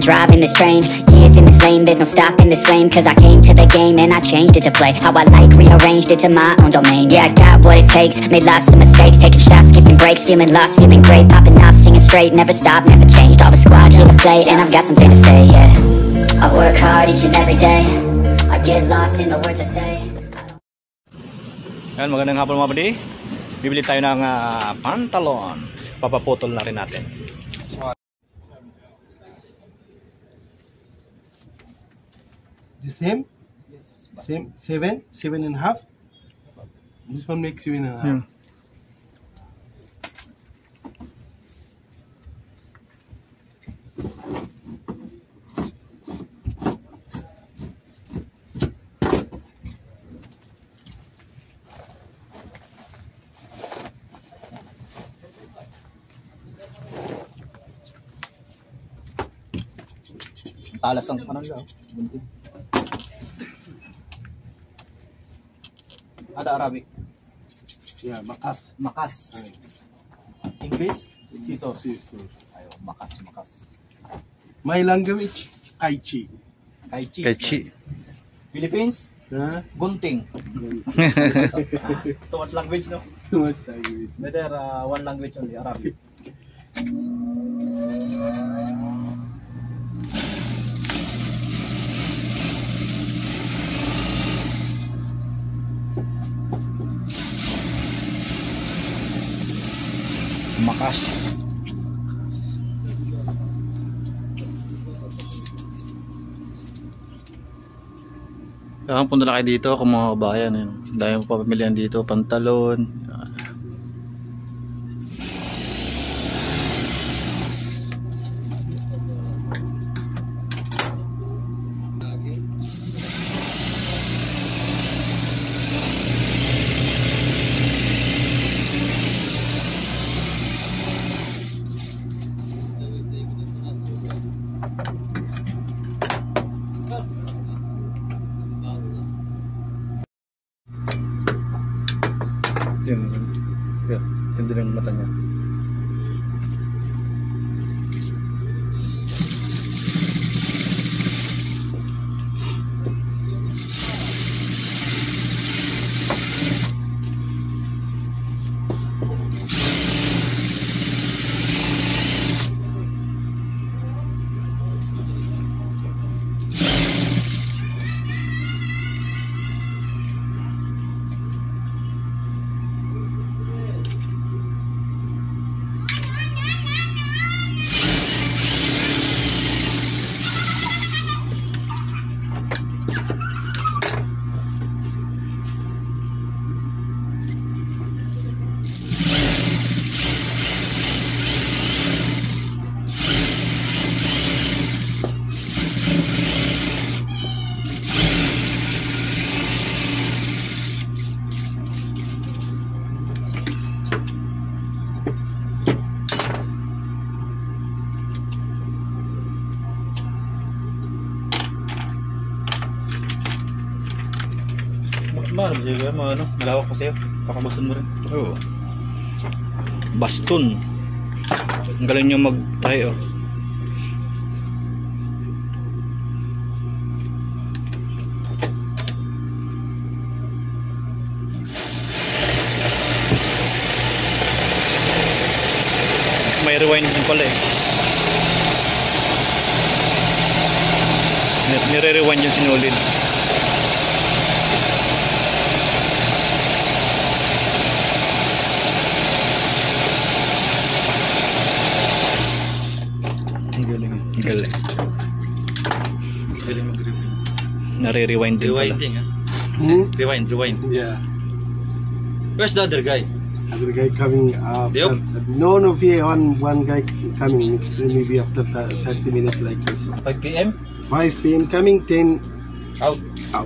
driving this train. Years in this lane, there's no stopping this flame. Cause I came to the game and I changed it to play how I like, rearranged it to my own domain. Yeah, I got what it takes, made lots of mistakes, taking shots, skipping breaks, feeling lost, feeling great, popping off, singing straight, never stopped, never changed. All the squad here to play, and I've got something to say, yeah. I work hard each and every day, I get lost in the words I say. Ayan, magandang hapon mga buddy. Bibili tayo ng pantalon. Papaputol na rin natin. The same? Yes. Same, 7.5. This one makes 7.5. Yeah. Talas ang kanan daw. Ada Arabic. Yeah, makas. Makas. English? Scissor. Scissor. Ayo, makas. My language, Kaichi. Kaichi. Philippines? Huh? Gunting. Too much language, no? Too much language. Better one language only, Arabic. Makas. Kaya punta na kayo dito kung mga kabayan. Dahil mo papamilihan dito, pantalon. Yun. Hindi lang mata niya. Mahal mo siya, malawak kasi yun. Pakabaston mo rin. Oo. Baston. Ang galing nyo mag-tayo. May rewind din pala eh. Nire-rewind yung sinulid. Galing. Galing mag-rewind. Nare-rewind din pala. Rewinding, Rewind. Yeah. Where's the other guy? Other guy coming after. No, one guy coming next, maybe after 30 minutes like this. 5 PM? 5 PM coming, 10 out. Oh.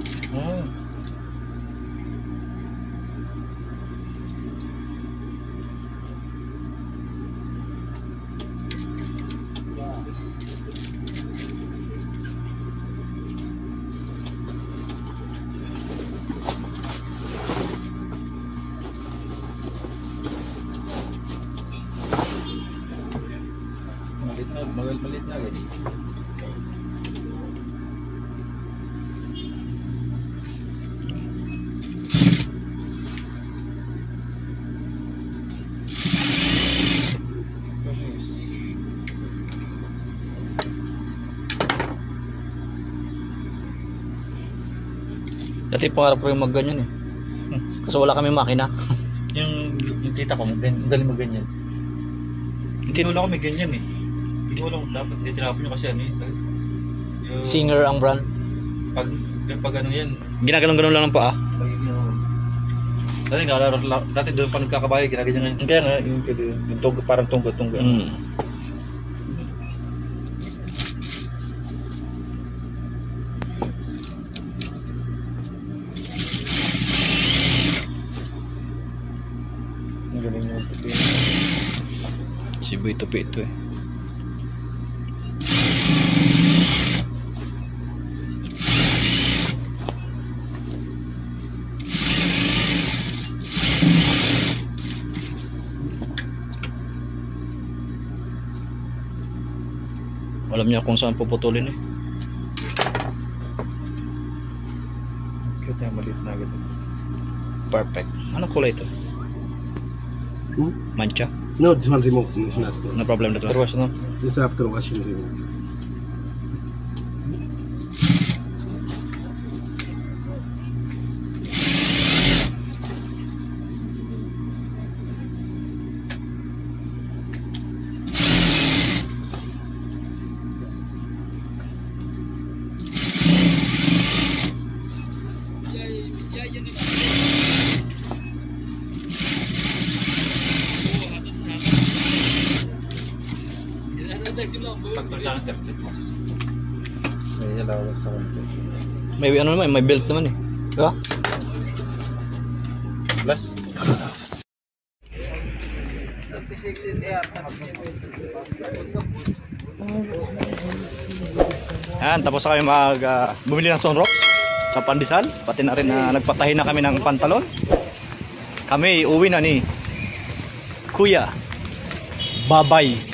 Malit na. Dati pangarap ko yung magganyan eh. Kasi wala kami makina. yung tita ko, galing magganyan. Hindi wala kami ganyan eh. Hindi wala dapat tinapon nyo kasi ano eh. Singer ang brand. Pag ano yan. Ginaganon-ganon lang ng paa. Dati doon pa nagkakabayo, ginaganyan nga. Kaya nga, yung tunggo, parang tunggo. Ang galing yung tupi. Siboy tupi ito eh. Alam niya kung saan puputulin eh. Kaya maliit na agad. Perfect. Anong kulay ito? Mancha? No, this one removed. It's not good. No problem that one. Terwas, no? This is after washing removed. Sakto sa akin, tip mo. May lawas sa akin. May ano naman, may belt naman eh. Diba? Plus. Yan, tapos na kami bumili ng sunrock sa Pandesal. Pati na rin nagpatahi na kami ng pantalon. Kami uwi na ni Kuya Babay.